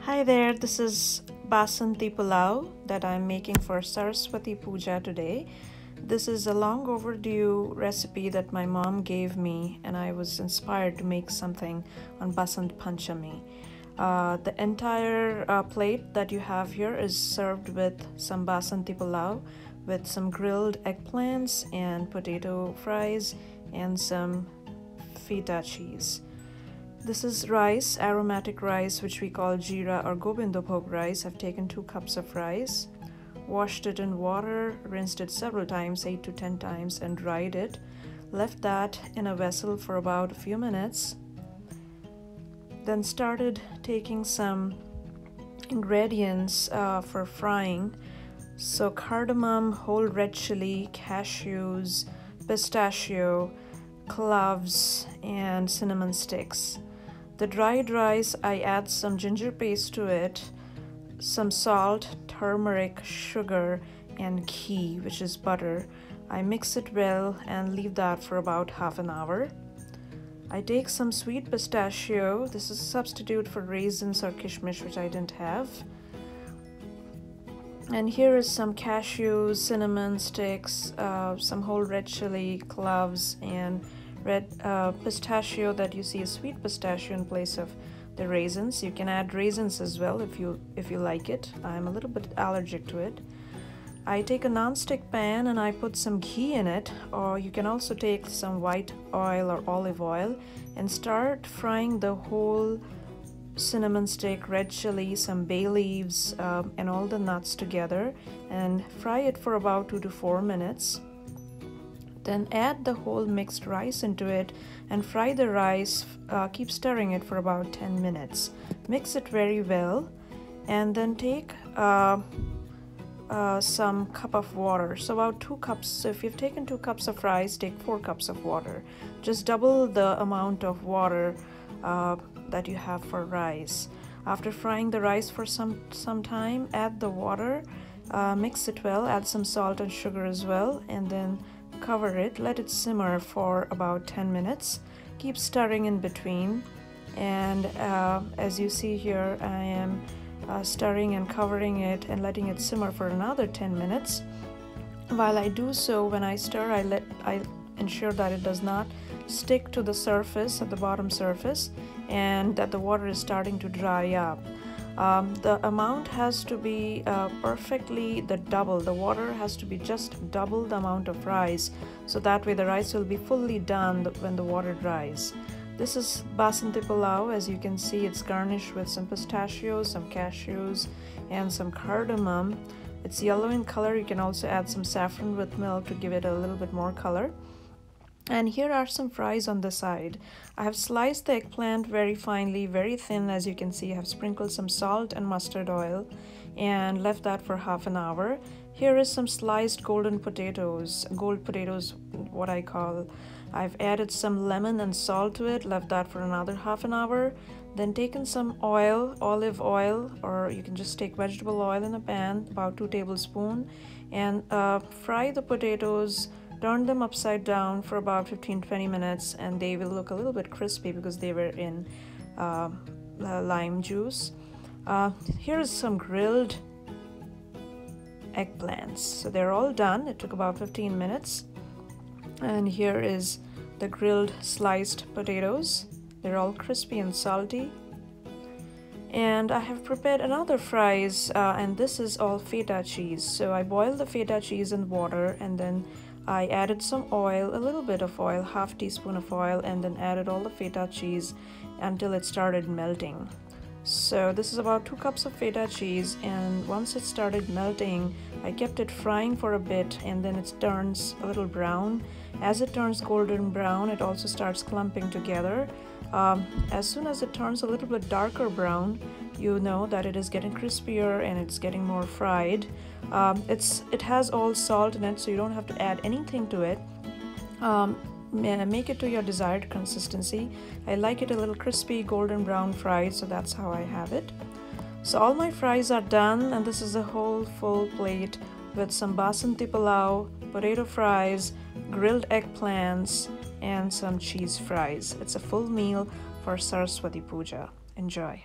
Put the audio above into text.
Hi there, this is Basanti Pulao that I'm making for Saraswati Puja today. This is a long overdue recipe that my mom gave me, and I was inspired to make something on Basanti Panchami. The entire plate that you have here is served with some Basanti Pulao with some grilled eggplants and potato fries and some feta cheese. This is rice, aromatic rice, which we call jeera or Gobindobhog rice. I've taken 2 cups of rice, washed it in water, rinsed it several times, 8 to 10 times, and dried it. Left that in a vessel for about a few minutes. Then started taking some ingredients for frying. So cardamom, whole red chili, cashews, pistachio, cloves, and cinnamon sticks. The dried rice, I add some ginger paste to it, some salt, turmeric, sugar, and ghee, which is butter. I mix it well and leave that for about half an hour. I take some sweet pistachio. This is a substitute for raisins or kishmish, which I didn't have. And here is some cashews, cinnamon sticks, some whole red chili, cloves, and red pistachio that you see is sweet pistachio in place of the raisins. You can add raisins as well if you like it. I'm a little bit allergic to it. I take a non-stick pan and I put some ghee in it, or you can also take some white oil or olive oil and start frying the whole cinnamon stick, red chili, some bay leaves, and all the nuts together, and fry it for about 2 to 4 minutes. Then add the whole mixed rice into it and fry the rice. Keep stirring it for about 10 minutes. Mix it very well, and then take some cup of water. So about 2 cups. So if you've taken 2 cups of rice, take 4 cups of water. Just double the amount of water that you have for rice. After frying the rice for some time, add the water, mix it well, add some salt and sugar as well, and then cover it, let it simmer for about 10 minutes. Keep stirring in between, and as you see here, I am stirring and covering it and letting it simmer for another 10 minutes. While I do so, when I stir, I ensure that it does not stick to the surface, at the bottom surface, and that the water is starting to dry up. The amount has to be perfectly the double. The water has to be just double the amount of rice, so that way the rice will be fully done when the water dries. This is Basanti Pulao. As you can see, it's garnished with some pistachios, some cashews, and some cardamom. It's yellow in color. You can also add some saffron with milk to give it a little bit more color. And here are some fries on the side. I have sliced the eggplant very finely, very thin. As you can see, I have sprinkled some salt and mustard oil and left that for half an hour. Here is some sliced golden potatoes, gold potatoes, what I call. I've added some lemon and salt to it, left that for another half an hour. Then taken some oil, olive oil, or you can just take vegetable oil in a pan, about 2 tablespoons, and fry the potatoes. Turn them upside down for about 15-20 minutes, and they will look a little bit crispy because they were in lime juice. Here is some grilled eggplants. So they're all done. It took about 15 minutes. And here is the grilled sliced potatoes. They're all crispy and salty. And I have prepared another fries, and this is all feta cheese. So I boiled the feta cheese in water, and then I added some oil, a little bit of oil, half teaspoon of oil, and then added all the feta cheese until it started melting. So this is about 2 cups of feta cheese, and once it started melting, I kept it frying for a bit, and then it turns a little brown. As it turns golden brown, it also starts clumping together. As soon as it turns a little bit darker brown, you know that it is getting crispier and it's getting more fried. It has all salt in it, so you don't have to add anything to it. Make it to your desired consistency. I like it a little crispy, golden brown fried, so that's how I have it. So all my fries are done, and this is a whole full plate with some Basanti Pulao, potato fries, grilled eggplants, and some cheese fries. It's a full meal for Saraswati Puja. Enjoy.